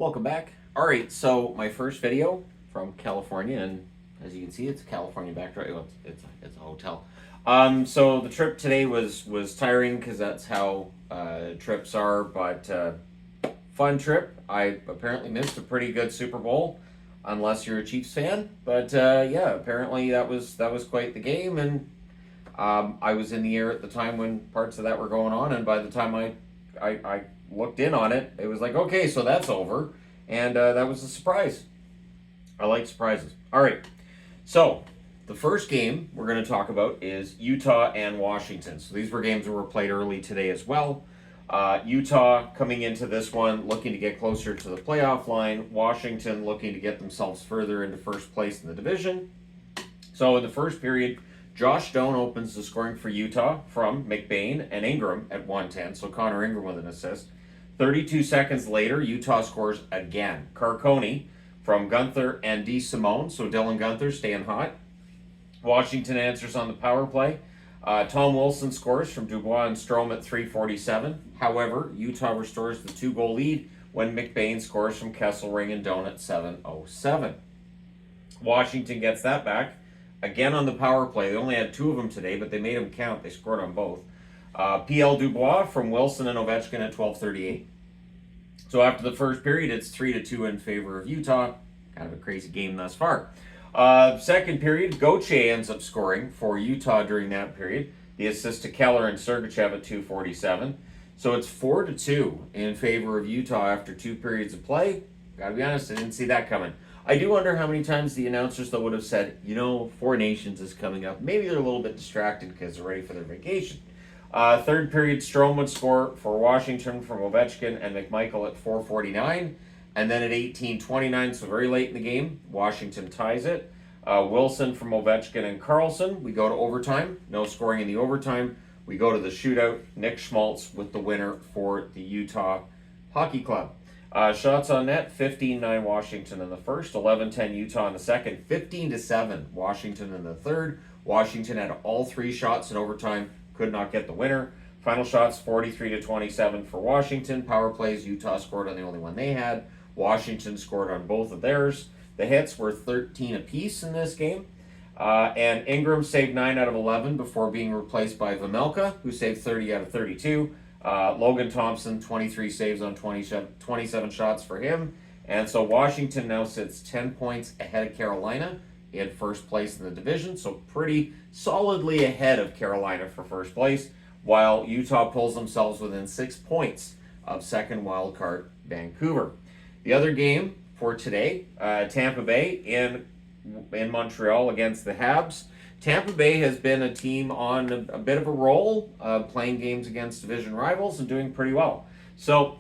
Welcome back. All right, so my first video from California, and as you can see, it's a California backdrop. Well, it's a hotel. So the trip today was tiring because that's how trips are, but fun trip. I apparently missed a pretty good Super Bowl, unless you're a Chiefs fan. But yeah, apparently that was quite the game, and I was in the air at the time when parts of that were going on, and by the time I looked in on it, it was like, okay, so that's over, and that was a surprise. I like surprises. All right, so the first game we're going to talk about is Utah and Washington. So these were games that were played early today as well. Utah coming into this one looking to get closer to the playoff line. Washington looking to get themselves further into first place in the division. So in the first period, Josh Doan opens the scoring for Utah from McBain and Ingram at 110. So Connor Ingram with an assist. 32 seconds later, Utah scores again. Carcone from Gunther and DeSimone. So Dylan Gunther staying hot. Washington answers on the power play. Tom Wilson scores from Dubois and Strome at 3:47. However, Utah restores the 2-goal lead when McBain scores from Kesselring and Doan at 7:07. Washington gets that back. Again on the power play. They only had 2 of them today, but they made them count. They scored on both. P.L. Dubois from Wilson and Ovechkin at 12:38. So after the first period, it's 3-2 in favor of Utah. Kind of a crazy game thus far. Second period, Gauthier ends up scoring for Utah during that period. The assist to Keller and Sergachev at 2:47. So it's 4-2 in favor of Utah after 2 periods of play. Gotta be honest, I didn't see that coming. I do wonder how many times the announcers though would have said, Four Nations is coming up. Maybe they're a little bit distracted because they're ready for their vacation. Third period, Strome would score for Washington from Ovechkin and McMichael at 4:49. And then at 18:29, so very late in the game, Washington ties it. Wilson from Ovechkin and Carlson. We go to overtime. No scoring in the overtime. We go to the shootout. Nick Schmaltz with the winner for the Utah Hockey Club. Shots on net, 15-9 Washington in the first, 11-10 Utah in the second, 15-7 Washington in the third. Washington had all 3 shots in overtime, could not get the winner. Final shots, 43-27 for Washington. Power plays, Utah scored on the only one they had. Washington scored on both of theirs. The hits were 13 apiece in this game. And Ingram saved 9 out of 11 before being replaced by Vejmelka, who saved 30 out of 32. Logan Thompson, 23 saves on 27 shots for him. And so Washington now sits 10 points ahead of Carolina in first place in the division. So pretty solidly ahead of Carolina for first place, while Utah pulls themselves within 6 points of second wildcard Vancouver. The other game for today, Tampa Bay in Montreal against the Habs. Tampa Bay has been a team on a bit of a roll, playing games against division rivals and doing pretty well. So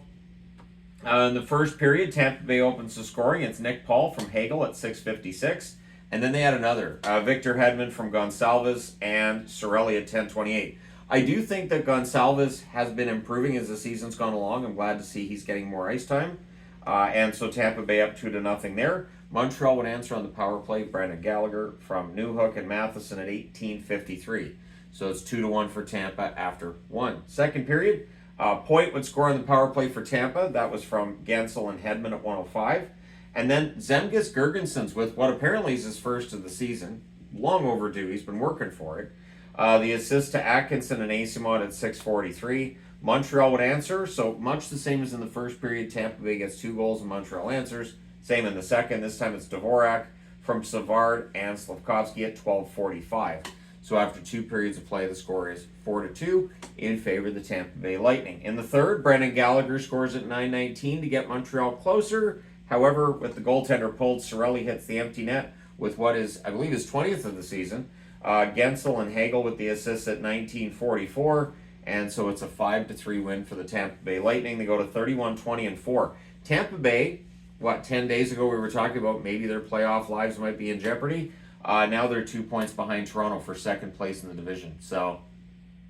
in the first period, Tampa Bay opens the scoring. It's Nick Paul from Hagel at 6:56. And then they had another, Victor Hedman from Gonsalves and Cirelli at 10:28. I do think that Gonsalves has been improving as the season's gone along. I'm glad to see he's getting more ice time. And so Tampa Bay up 2-0 there. Montreal would answer on the power play. Brandon Gallagher from Newhook and Matheson at 18:53. So it's 2-1 for Tampa after 1. Second period, Point would score on the power play for Tampa. That was from Gensel and Hedman at 1:05. And then Zemgus Girgensons with what apparently is his first of the season. Long overdue. He's been working for it. The assist to Atkinson and Asimov at 6:43. Montreal would answer, so much the same as in the first period. Tampa Bay gets 2 goals and Montreal answers. Same in the second. This time it's Dvorak from Savard and Slavkovsky at 12:45. So after 2 periods of play, the score is 4-2 in favor of the Tampa Bay Lightning. In the third, Brandon Gallagher scores at 9:19 to get Montreal closer. However, with the goaltender pulled, Cirelli hits the empty net with what is, I believe, his 20th of the season. Gensel and Hagel with the assists at 19:44. And so it's a 5-3 win for the Tampa Bay Lightning. They go to 31-20-4. Tampa Bay, 10 days ago we were talking about maybe their playoff lives might be in jeopardy. Now they're 2 points behind Toronto for second place in the division. So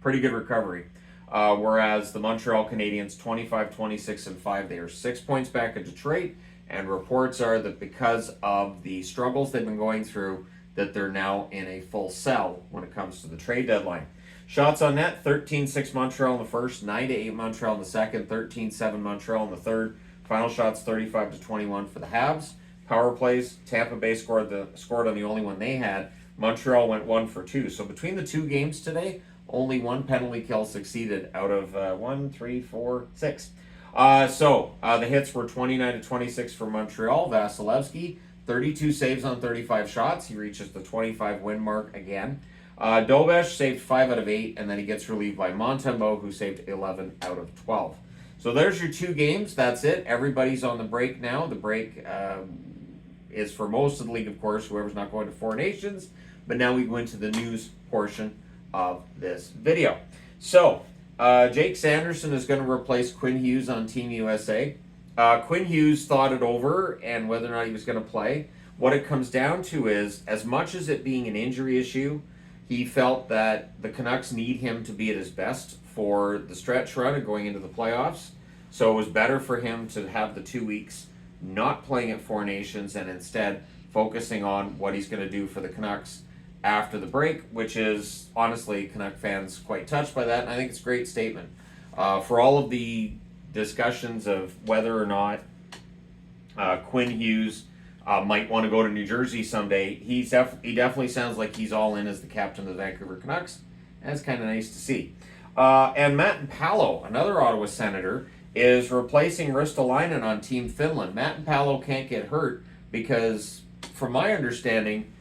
pretty good recovery. Whereas the Montreal Canadiens, 25-26-5, they are 6 points back at Detroit. And reports are that because of the struggles they've been going through, that they're now in a full sell when it comes to the trade deadline. Shots on net, 13-6 Montreal in the first, 9-8 Montreal in the second, 13-7 Montreal in the third, Final shots 35-21 for the Habs. Power plays, Tampa Bay scored on the only one they had. Montreal went 1 for 2. So between the two games today, only one penalty kill succeeded out of 1, 3, 4, 6. The hits were 29-26 for Montreal. Vasilevsky, 32 saves on 35 shots. He reaches the 25 win mark again. Dobesh saved 5 out of 8, and then he gets relieved by Montembeault, who saved 11 out of 12. So there's your two games. That's it. Everybody's on the break now. The break is for most of the league, of course, whoever's not going to Four Nations. But now we go into the news portion of this video. So, Jake Sanderson is going to replace Quinn Hughes on Team USA. Quinn Hughes thought it over and whether or not he was going to play. What it comes down to is, as much as it being an injury issue, he felt that the Canucks need him to be at his best for the stretch run and going into the playoffs. So it was better for him to have the 2 weeks not playing at Four Nations and instead focusing on what he's going to do for the Canucks after the break, which is, honestly, Canuck fans quite touched by that, and I think it's a great statement. For all of the discussions of whether or not Quinn Hughes might want to go to New Jersey someday, he definitely sounds like he's all in as the captain of the Vancouver Canucks, and it's kind of nice to see. And Matt Palo, another Ottawa Senator, is replacing Ristolainen on Team Finland. Matt Palo can't get hurt because, from my understanding,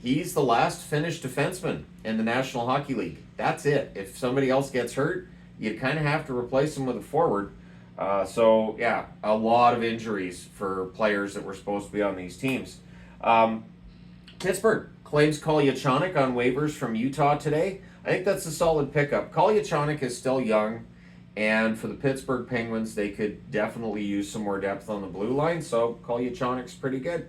he's the last Finnish defenseman in the National Hockey League. That's it. If somebody else gets hurt, you kind of have to replace him with a forward. A lot of injuries for players that were supposed to be on these teams. Pittsburgh claims Kolyachonok on waivers from Utah today. I think that's a solid pickup. Kolyachonok is still young, and for the Pittsburgh Penguins, they could definitely use some more depth on the blue line, so Kolyachonok's pretty good.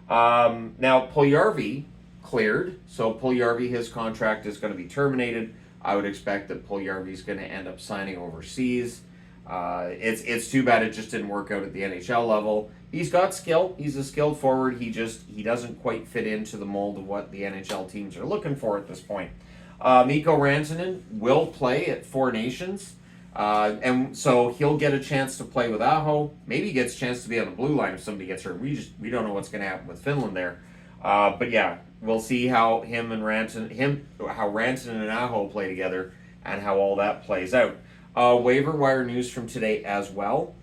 Now, Puljujarvi cleared, so Puljujarvi, his contract is going to be terminated. I would expect that Puljujarvi is going to end up signing overseas. It's too bad it just didn't work out at the NHL level. He's got skill. He's a skilled forward. He doesn't quite fit into the mold of what the NHL teams are looking for at this point. Mikko Rantanen will play at Four Nations, and so he'll get a chance to play with Aho. Maybe he gets a chance to be on the blue line if somebody gets hurt. We don't know what's going to happen with Finland there. But yeah, we'll see how Rantanen and Aho play together and how all that plays out. Waiver wire news from today as well.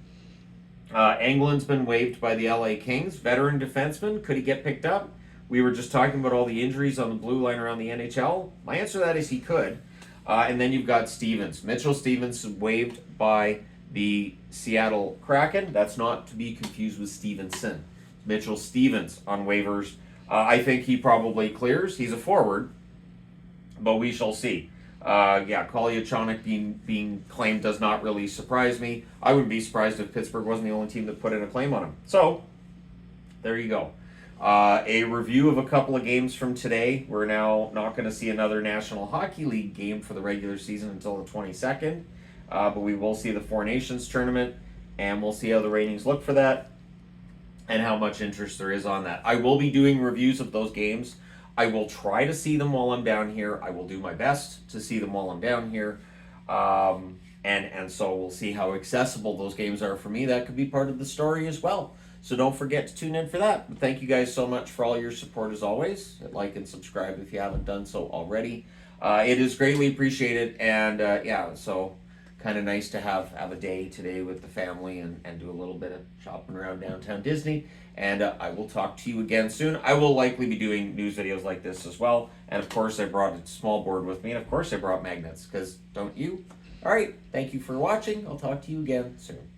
Engelland's been waived by the LA Kings. Veteran defenseman, could he get picked up? We were just talking about all the injuries on the blue line around the NHL. My answer to that is he could. And then you've got Stevens. Mitchell Stevens waived by the Seattle Kraken. That's not to be confused with Stevenson. Mitchell Stevens on waivers. I think he probably clears. He's a forward, but we shall see. Kolyachonok being claimed does not really surprise me. I wouldn't be surprised if Pittsburgh wasn't the only team that put in a claim on him. So, there you go. A review of a couple of games from today. We're now not going to see another National Hockey League game for the regular season until the 22nd. But we will see the Four Nations tournament, and we'll see how the ratings look for that and how much interest there is on that. I will be doing reviews of those games. I will try to see them while I'm down here. I will do my best to see them while I'm down here. And so we'll see how accessible those games are for me. That could be part of the story as well. So don't forget to tune in for that. But thank you guys so much for all your support as always. Like and subscribe if you haven't done so already. It is greatly appreciated. And so kind of nice to have a day today with the family and do a little bit of shopping around downtown Disney. And I will talk to you again soon. I will likely be doing news videos like this as well. And of course, I brought a small board with me. And of course, I brought magnets, because don't you? All right. Thank you for watching. I'll talk to you again soon.